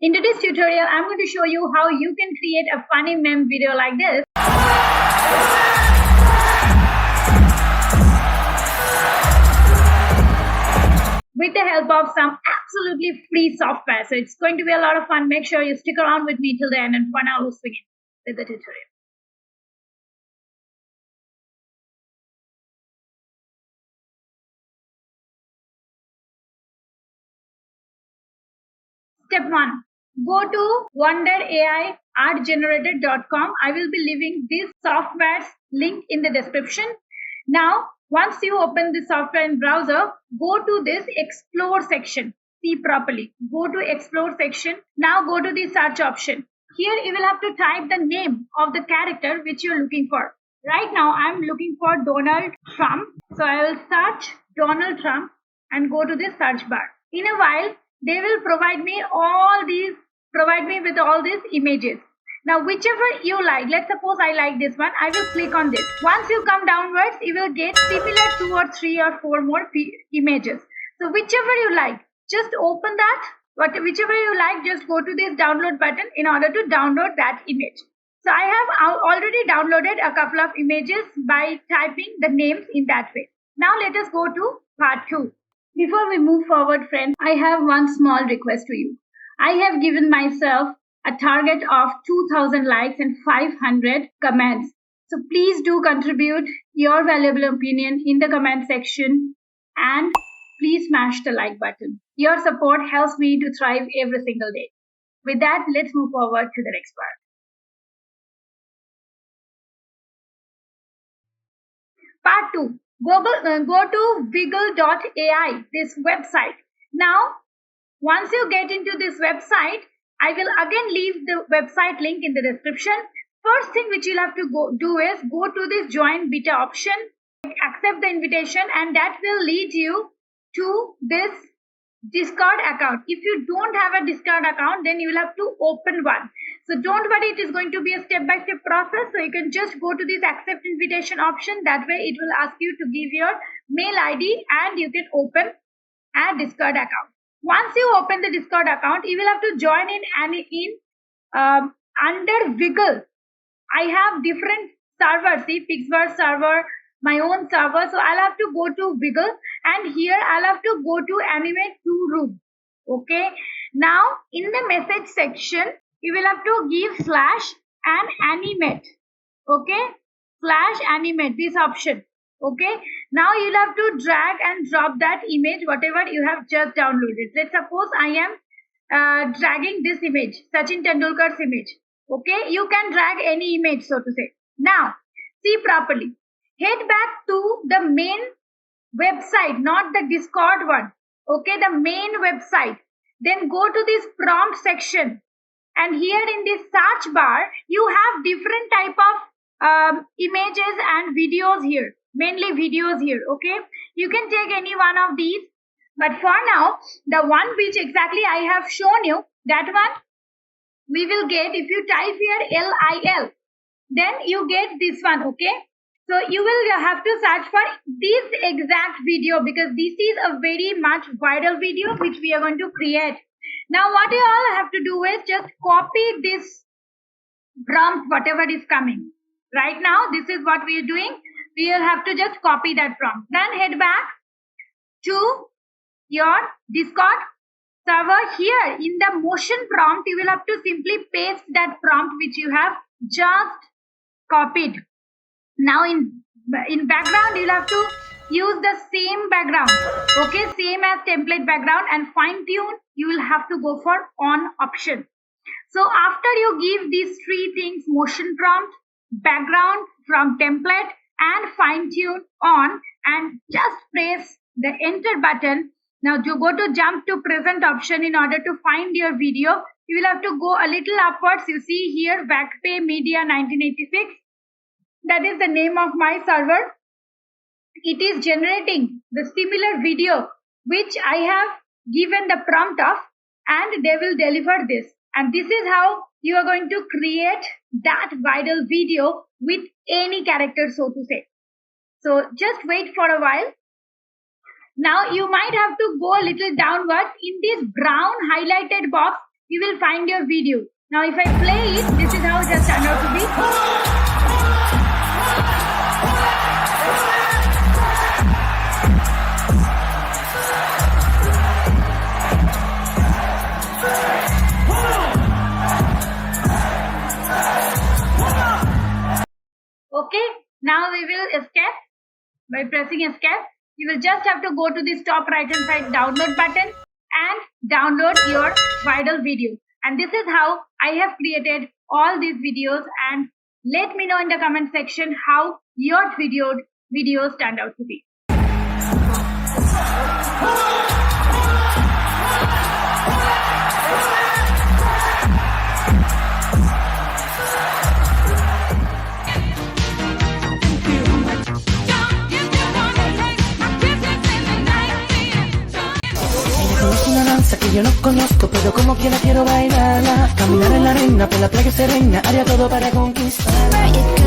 In today's tutorial, I'm going to show you how you can create a funny meme video like this with the help of some absolutely free software. So it's going to be a lot of fun. Make sure you stick around with me till the end, and for now, let's begin with the tutorial. Step 1. Go to wonderaiartgenerator.com. I will be leaving this software's link in the description. Now, once you open the software in browser, go to this explore section. See properly. Go to explore section. Now go to the search option. Here you will have to type the name of the character which you are looking for. Right now I am looking for Donald Trump. So I will search Donald Trump and go to the search bar. In a while, they will provide me with all these images. Now whichever you like, let's suppose I like this one, I will click on this. Once you come downwards, you will get similar 2 or 3 or 4 more images. So whichever you like, just open that. Whichever you like, just go to this download button in order to download that image. So I have already downloaded a couple of images by typing the names in that way. Now let us go to part 2. Before we move forward, friends, I have one small request to you. I have given myself a target of 2000 likes and 500 comments. So please do contribute your valuable opinion in the comment section and please smash the like button. Your support helps me to thrive every single day. With that, let's move forward to the next part. Part 2. Go to VIGGLE.ai, this website. Now, once you get into this website, I will again leave the website link in the description. First thing which you'll have to do is go to this join beta option, accept the invitation, and that will lead you to this Discord account. If you don't have a Discord account, then you'll have to open one. So don't worry, it is going to be a step-by-step process. So you can just go to this accept invitation option. That way it will ask you to give your mail ID and you can open a Discord account. Once you open the Discord account, you will have to join in under VIGGLE. I have different servers, see, Pixverse server, my own server. So I'll have to go to VIGGLE, and here I'll have to go to animate to room. Okay. Now in the message section, you will have to give / and animate. Okay. / animate, this option. Okay. Now you'll have to drag and drop that image, whatever you have just downloaded. Let's suppose I am dragging this image, Sachin Tendulkar's image. Okay. You can drag any image, so to say. Now, see properly. Head back to the main website, not the Discord one. Okay, the main website. Then go to this prompt section. And here in this search bar, you have different type of images and videos here. Mainly videos here. Okay, you can take any one of these. But for now, the one which exactly I have shown you, that one we will get if you type here LIL. Then you get this one. Okay. So you will have to search for this exact video because this is a very much viral video which we are going to create. Now what you all have to do is just copy this prompt, whatever is coming. Right now, this is what we are doing. We will have to just copy that prompt. Then head back to your Discord server. Here in the motion prompt, you will have to simply paste that prompt which you have just copied. Now in background, you'll have to use the same background. Okay, same as template background, and fine tune, you will have to go for on option. So after you give these 3 things, motion prompt, background from template, and fine tune on, and just press the enter button. Now you go to jump to present option in order to find your video. You will have to go a little upwards. You see here VAGPE Media 1986. That is the name of my server. It is generating the similar video which I have given the prompt of, and they will deliver this. And this is how you are going to create that viral video with any character, so to say. So just wait for a while. Now you might have to go a little downwards. In this brown highlighted box, you will find your video. Now if I play it, this is how it has turned out to be. Okay, now we will escape by pressing escape. You will just have to go to this top right hand side download button and download your viral video. And this is how I have created all these videos, and let me know in the comment section how your videos turned out to be. Es una danza que yo no conozco, pero como quiera quiero bailarla. Caminar en la arena, por la playa serena, haría todo para conquistarla.